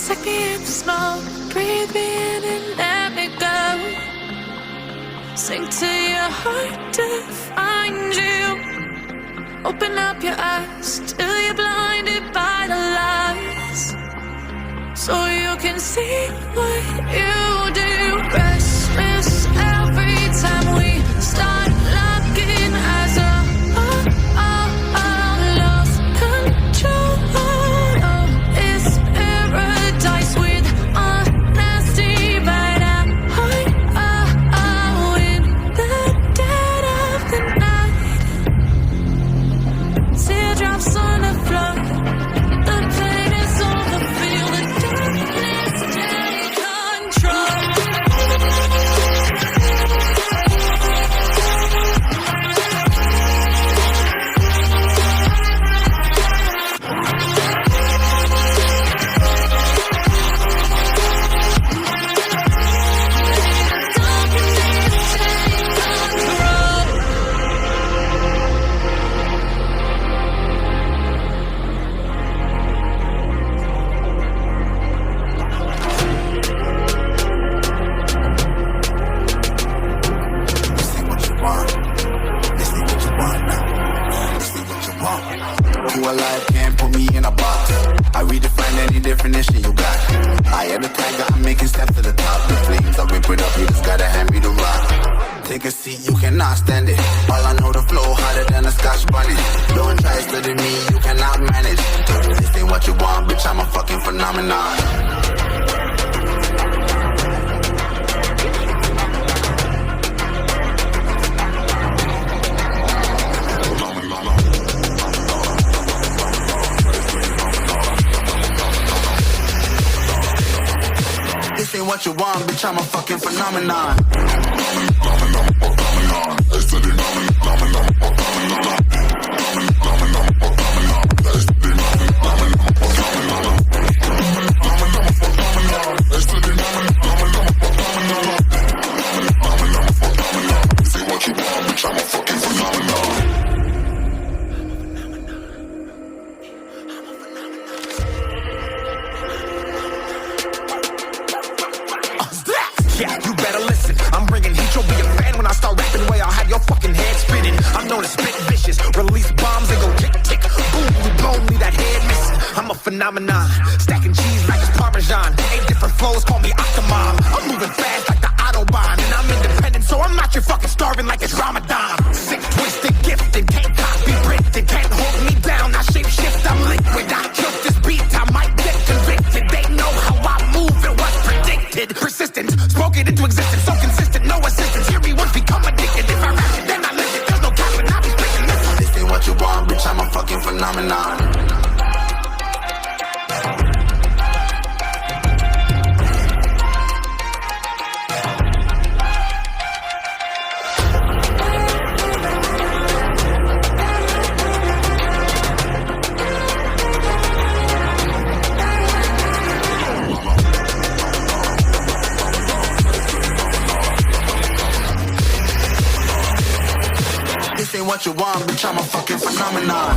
Take me in the smoke, breathe me in and let me go. Sink to your heart to find you. Open up your eyes till you're blinded by the lies, so you can see what you do. Restless every time we start locking eyes up. Lost control. Oh, it's paradise with honesty, but I'm in the dead of the night. Teardrops on the floor. The pain is over. Feel the darkness take control. You alive, can't put me in a box. I redefine any definition you got. I am the tiger, I'm making steps to the top. The flames, I rip it up, you just gotta hand me the rock. Take a seat, you cannot stand it. All I know, the flow harder than a Scotch bonnet. Don't try studying me, you cannot manage. This ain't what you want, bitch, I'm a fucking phenomenon. This ain't what you want, bitch, I'm a fucking phenomenon. Yeah, you better listen. I'm bringing heat, you'll be a fan when I start rapping away. I'll have your fucking head spinning. I'm known to spit vicious, release bombs and go tick tick. Boom, you blow me that head missing. I'm a phenomenon, stacking cheese like it's Parmesan. 8 different flows, call me Octomom. I'm moving fast like the Autobahn, and I'm independent, so I'm not your fucking starving like it's Ramadan. Sick, twisted, gifted, can't copy, printed, can't hold me down. I shape shift, I'm liquid. I killed this beat, I might get convicted. They know how I move, it was predicted. Persistent, spoke it into existence, so consistent, no assistance. Hear me once, become addicted. If I rap it, then I live it. There's no capping, I'll be speaking this. This ain't what you want, bitch, I'm a fucking phenomenon. This ain't what you want, bitch, I'm a fucking phenomenon.